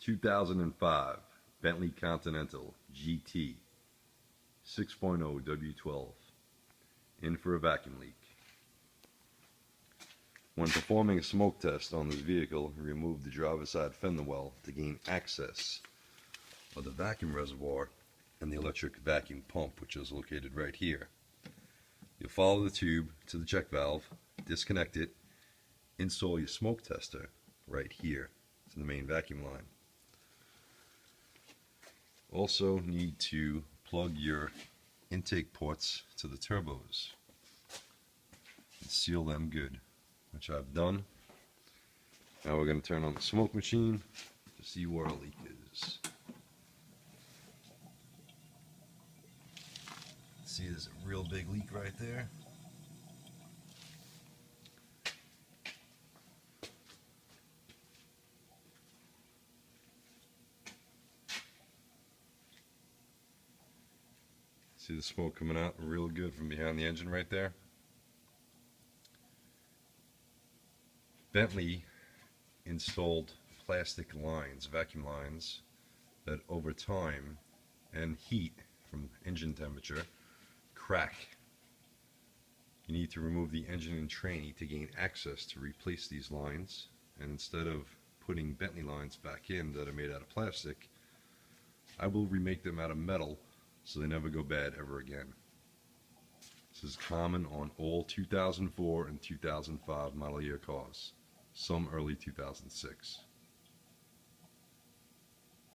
2005 Bentley Continental GT 6.0 W12 in for a vacuum leak. When performing a smoke test on this vehicle, remove the driver's side fender well to gain access of the vacuum reservoir and the electric vacuum pump, which is located right here. You'll follow the tube to the check valve, disconnect it, install your smoke tester right here to the main vacuum line. Also need to plug your intake ports to the turbos and seal them good, which I've done. Now we're going to turn on the smoke machine to see where our leak is. See, there's a real big leak right there. See the smoke coming out real good from behind the engine right there. Bentley installed plastic lines, vacuum lines, that over time and heat from engine temperature crack. You need to remove the engine and tranny to gain access to replace these lines, and instead of putting Bentley lines back in that are made out of plastic, I will remake them out of metal so they never go bad ever again. This is common on all 2004 and 2005 model year cars, some early 2006.